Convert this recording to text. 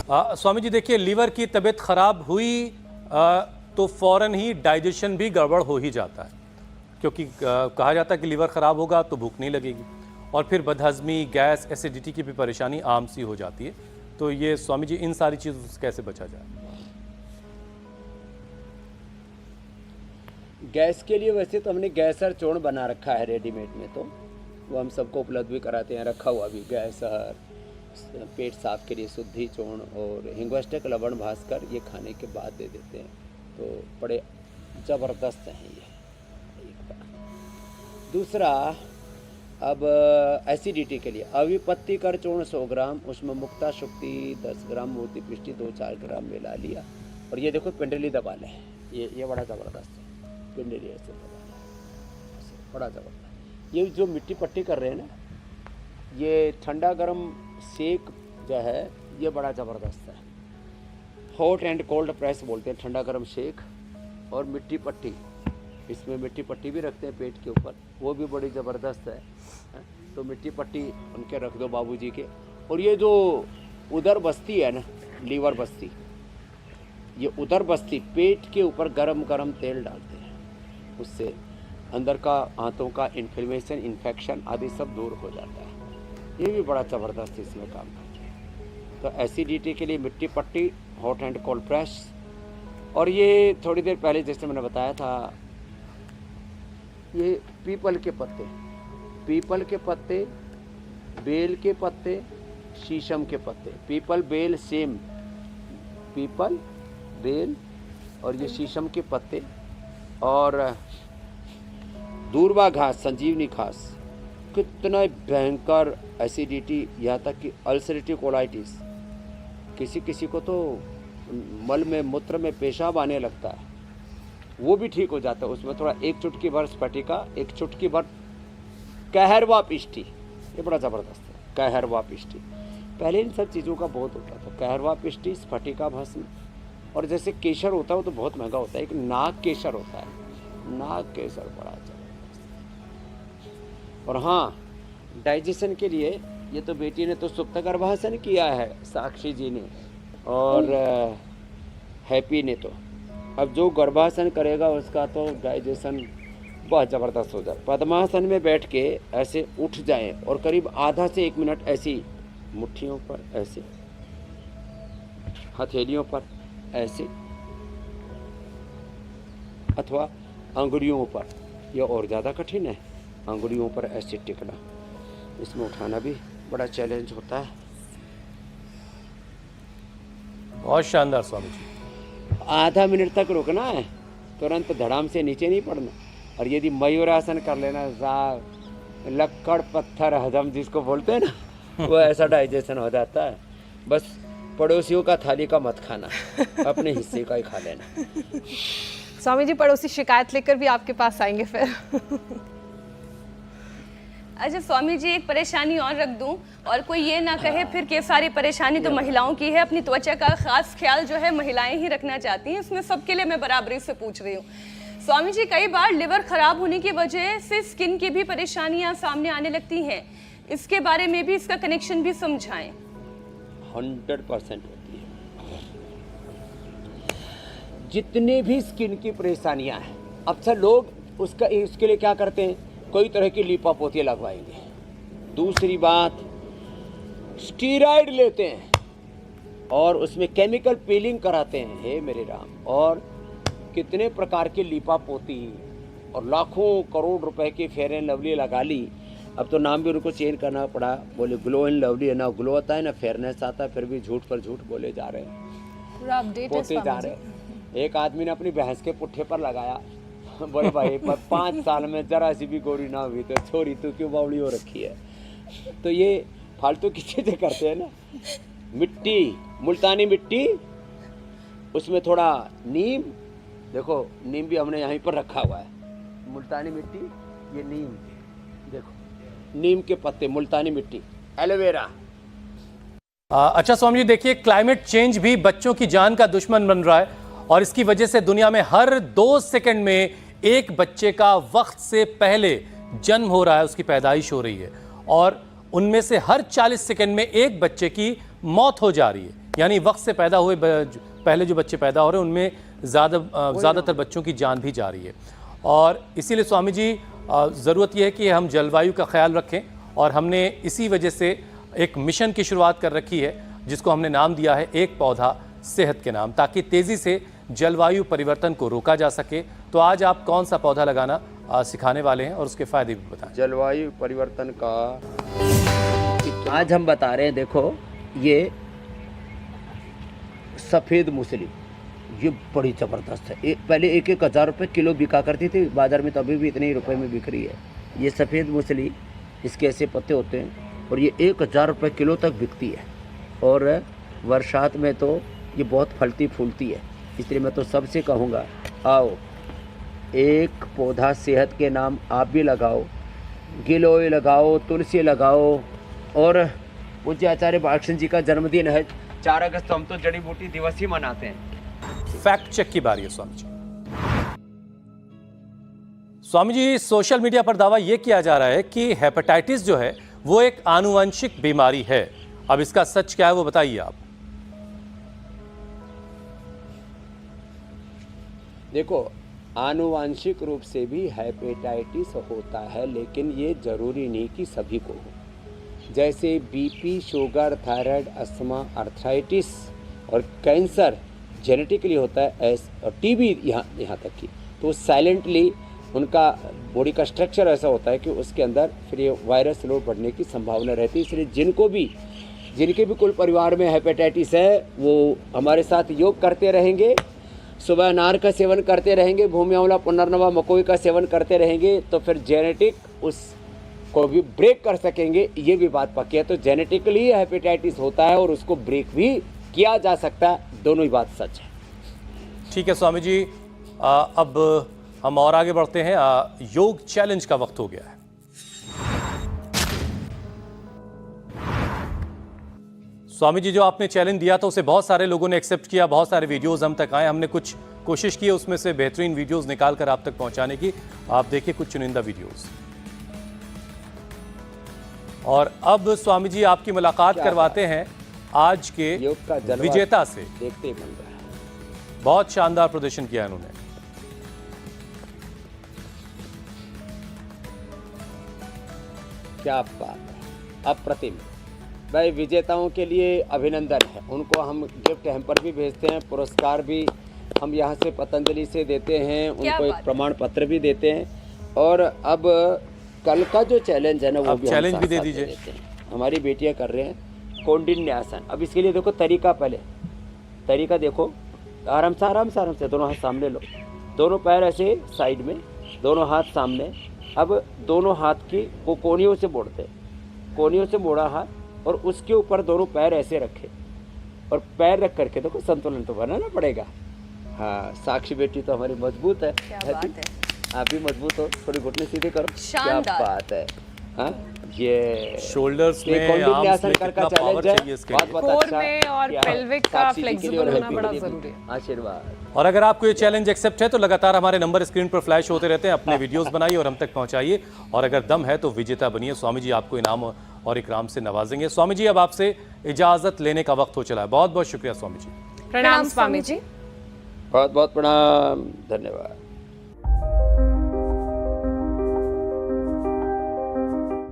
स्वामी जी देखिए, लीवर की तबीयत खराब हुई तो फौरन ही डाइजेशन भी गड़बड़ हो ही जाता है, क्योंकि कहा जाता है कि लीवर खराब होगा तो भूख नहीं लगेगी और फिर बदहजमी, गैस, एसिडिटी की भी परेशानी आम सी हो जाती है। तो ये स्वामी जी इन सारी चीज़ों से कैसे बचा जाए? गैस के लिए वैसे तो हमने गैसर चूर्ण बना रखा है रेडीमेड में, तो वो हम सबको उपलब्ध भी कराते हैं, रखा हुआ भी गैसर, पेट साफ के लिए शुद्धि चूर्ण और हिंगवाष्टक लवण भास्कर, ये खाने के बाद दे देते हैं। तो बड़े ज़बरदस्त हैं ये, एक बार। दूसरा, अब एसिडिटी के लिए अविपत्ति कर चूर्ण 100 ग्राम, उसमें मुक्ता शुक्ति 10 ग्राम, मोती पृष्टि 2-4 ग्राम मिला लिया। और ये देखो पिंडली दबा लें, ये बड़ा ज़बरदस्त है, पिंडली ऐसे दबा लें, बड़ा ज़बरदस्त। ये जो मिट्टी पट्टी कर रहे हैं ना, ये ठंडा गर्म सेक जो है ये बड़ा ज़बरदस्त है। हॉट एंड कोल्ड प्रेस बोलते हैं, ठंडा गर्म शेक और मिट्टी पट्टी, इसमें मिट्टी पट्टी भी रखते हैं पेट के ऊपर, वो भी बड़ी ज़बरदस्त है। तो मिट्टी पट्टी उनके रख दो बाबूजी के। और ये जो उदर बस्ती है ना, लीवर बस्ती, ये उदर बस्ती पेट के ऊपर गरम गरम तेल डालते हैं, उससे अंदर का आंतों का इन्फ्लेमेशन, इन्फेक्शन आदि सब दूर हो जाता है। ये भी बड़ा ज़बरदस्त इसमें काम करता है। तो एसिडिटी के लिए मिट्टी पट्टी, हॉट एंड कोल्ड प्रेस। और ये थोड़ी देर पहले जैसे मैंने बताया था, ये पीपल के पत्ते, पीपल के पत्ते, बेल के पत्ते, शीशम के पत्ते, पीपल बेल सेम, पीपल बेल और ये शीशम के पत्ते, और दूर्वा घास, संजीवनी घास, कितना भयंकर एसिडिटी, यहाँ तक कि अल्सरेटिव कोलाइटिस, किसी किसी को तो मल में, मूत्र में पेशाब आने लगता है, वो भी ठीक हो जाता है। उसमें थोड़ा 1 चुटकी भर स्फटिका, 1 चुटकी भर कहरवा पिष्टी, ये बड़ा ज़बरदस्त है, कहरवा पिष्टी। पहले इन सब चीज़ों का बहुत होता था, कहरवा पिष्टी, स्फटिका भस्म। और जैसे केसर होता है वो तो बहुत महंगा होता है, एक नाग केसर होता है, नाग केसर बड़ा ज़बरदस्त। और हाँ, डाइजेशन के लिए ये तो बेटी ने तो सुप्त गर्भासन किया है, साक्षी जी ने और हैप्पी ने। तो अब जो गर्भासन करेगा उसका तो डाइजेशन बहुत ज़बरदस्त हो जाए। पद्मासन में बैठ के ऐसे उठ जाएं और करीब आधा से 1 मिनट ऐसी मुट्ठियों पर, ऐसे हथेलियों पर ऐसे, अथवा अंगुलियों पर, यह और ज़्यादा कठिन है, अंगुलियों पर ऐसे टिकना, इसमें उठाना भी बड़ा चैलेंज होता है। बहुत शानदार स्वामी जी। आधा मिनट तक रुकना है, तुरंत धड़ाम से नीचे नहीं पड़ना। और यदि मयूरासन कर लेना, लक्कड़ पत्थर हजम जिसको बोलते हैं ना, वो ऐसा डाइजेशन हो जाता है। बस पड़ोसियों का थाली का मत खाना, अपने हिस्से का ही खा लेना। स्वामी जी, पड़ोसी शिकायत लेकर भी आपके पास आएंगे फिर। अच्छा स्वामी जी, एक परेशानी और रख दूं और कोई ये ना कहे फिर कि सारी परेशानी तो महिलाओं की है। अपनी त्वचा का खास ख्याल जो है महिलाएं ही रखना चाहती हैं, इसमें सबके लिए मैं बराबरी से पूछ रही हूँ। स्वामी जी, कई बार लिवर खराब होने की वजह से स्किन की भी परेशानियां सामने आने लगती हैं, इसके बारे में भी, इसका कनेक्शन भी समझाएं। 100% होती है। जितने भी स्किन की परेशानियां हैं, अक्सर लोग इसके लिए क्या करते हैं, कई तरह की लीपापोती लगवाएंगे। दूसरी बात, स्टीरॉइड लेते हैं और उसमें केमिकल पीलिंग कराते हैं, हे मेरे राम। और कितने प्रकार की लीपापोती और लाखों करोड़ रुपए की फेयर एंड लवली लगा ली। अब तो नाम भी उनको चेंज करना पड़ा, बोले ग्लो एंड लवली है ना, ग्लो आता है ना फेयरनेस आता है, फिर भी झूठ पर झूठ बोले जा रहे हैं, पूरा अपडेट पोते जा रहे हैं। एक आदमी ने अपनी भैंस के पुट्ठे पर लगाया, बोले भाई 5 साल में जरा सी भी गोरी ना हुई तो छोरी तू क्यों बावड़ी हो रखी है। तो ये फालतू की चीज़ें करते हैं ना। मिट्टी, मुल्तानी मिट्टी, उसमें थोड़ा नीम, देखो नीम भी हमने यहीं पर रखा हुआ है, मुल्तानी मिट्टी, ये नीम देखो, नीम के पत्ते, मुल्तानी मिट्टी, एलोवेरा। अच्छा स्वामी जी देखिए, क्लाइमेट चेंज भी बच्चों की जान का दुश्मन बन रहा है और इसकी वजह से दुनिया में हर 2 सेकंड में एक बच्चे का वक्त से पहले जन्म हो रहा है, उसकी पैदाइश हो रही है, और उनमें से हर 40 सेकंड में एक बच्चे की मौत हो जा रही है। यानी वक्त से पैदा हुए पहले जो बच्चे पैदा हो रहे हैं उनमें ज़्यादातर बच्चों की जान भी जा रही है। और इसीलिए स्वामी जी ज़रूरत यह है कि हम जलवायु का ख्याल रखें, और हमने इसी वजह से एक मिशन की शुरुआत कर रखी है जिसको हमने नाम दिया है एक पौधा सेहत के नाम, ताकि तेज़ी से जलवायु परिवर्तन को रोका जा सके। तो आज आप कौन सा पौधा लगाना सिखाने वाले हैं और उसके फ़ायदे भी बताएं। जलवायु परिवर्तन का आज हम बता रहे हैं। देखो ये सफ़ेद मूसली, ये बड़ी ज़बरदस्त है। पहले 1,000 रुपये किलो बिका करती थी बाज़ार में, तो अभी भी इतने ही रुपए में बिक रही है। ये सफ़ेद मूसली, इसके ऐसे पत्ते होते हैं और ये 1,000 रुपये किलो तक बिकती है। और बरसात में तो ये बहुत फलती फूलती है। इसलिए मैं तो सबसे कहूँगा, आओ एक पौधा सेहत के नाम आप भी लगाओ, गिलोय लगाओ, तुलसी लगाओ। और पूज्य आचार्य बालकृष्ण जी का जन्मदिन है 4 अगस्त, तो हम तो जड़ी बूटी दिवस ही मनाते हैं। फैक्ट चेक की बारी है स्वामी जी। स्वामी जी, सोशल मीडिया पर दावा यह किया जा रहा है कि हेपेटाइटिस जो है वो एक आनुवंशिक बीमारी है। अब इसका सच क्या है वो बताइए आप। देखो, आनुवांशिक रूप से भी हेपेटाइटिस होता है, लेकिन ये जरूरी नहीं कि सभी को हो। जैसे BP, sugar, thyroid, asthma, arthritis और कैंसर जेनेटिकली होता है, और टीबी यहाँ तक की, तो साइलेंटली उनका बॉडी का स्ट्रक्चर ऐसा होता है कि उसके अंदर फिर ये वायरस लोड बढ़ने की संभावना रहती है। इसलिए जिनके भी कुल परिवार में हेपेटाइटिस है वो हमारे साथ योग करते रहेंगे, सुबह अनार का सेवन करते रहेंगे, भूमि आंवला, पुनर्नवा, मकोई का सेवन करते रहेंगे, तो फिर जेनेटिक उसको भी ब्रेक कर सकेंगे। ये भी बात पक्की है। तो जेनेटिकली हेपेटाइटिस होता है और उसको ब्रेक भी किया जा सकता है। दोनों ही बात सच है। ठीक है स्वामी जी, अब हम और आगे बढ़ते हैं। योग चैलेंज का वक्त हो गया है। स्वामी जी, जो आपने चैलेंज दिया था उसे बहुत सारे लोगों ने एक्सेप्ट किया, बहुत सारे वीडियोस हम तक आए। हमने कुछ कोशिश की उसमें से बेहतरीन वीडियोस निकालकर आप तक पहुंचाने की। आप देखिए कुछ चुनिंदा वीडियोस। और अब स्वामी जी आपकी मुलाकात करवाते हैं आज के योग का जलवा विजेता से। देखते ही बन रहा है। बहुत शानदार प्रदर्शन किया इन्होंने। क्या बात है, अप्रतिम। भाई, विजेताओं के लिए अभिनंदन है। उनको हम गिफ्ट हैम्पर भी भेजते हैं, पुरस्कार भी हम यहाँ से पतंजलि से देते हैं, उनको एक प्रमाण पत्र भी देते हैं। और अब कल का जो चैलेंज है ना, वो भी चैलेंज हम भी साथ दे साथ दीजिए। देते हैं। हमारी बेटियाँ कर रहे हैं कौंडिन्यासन। अब इसके लिए देखो तरीका, पहले तरीका देखो, आराम से दोनों हाथ सामने लो, दोनों पैर ऐसे साइड में, दोनों हाथ सामने। अब दोनों हाथ की को कोनियों से मोड़ते, कोनियों से मोड़ा हाथ, और उसके ऊपर दोनों पैर ऐसे रखे, और पैर रख करके देखो, संतुलन तो बनाना पड़ेगा। हाँ, साक्षी बेटी तो हमारी मजबूत है। क्या बात है। आप भी मजबूत हो, थोड़ी घुटने सीधे करो। क्या शानदार। बात है। हाँ, ये शोल्डर्स में, कौंडिन्यासन आर्म्स में का कितना चैलेंज पावर है। चाहिए इसके लिए। बहुत कोर अच्छा में और किया। पेल्विक का साक्षी जी के लिए फ्लेक्सिबल और होना हैप्पी बड़ा होली। जरूरी है। आशीर्वाद। और अगर आपको ये चैलेंज एक्सेप्ट है तो लगातार हमारे नंबर स्क्रीन पर फ्लैश होते रहते हैं। अपने वीडियोस बनाइए और हम तक पहुंचाइए, और अगर दम है तो विजेता बनिए। स्वामी जी आपको इनाम और इकराम से नवाजेंगे। स्वामी जी, अब आपसे इजाजत लेने का वक्त हो चला है। बहुत बहुत शुक्रिया स्वामी जी। प्रणाम स्वामी जी। बहुत बहुत प्रणाम, धन्यवाद।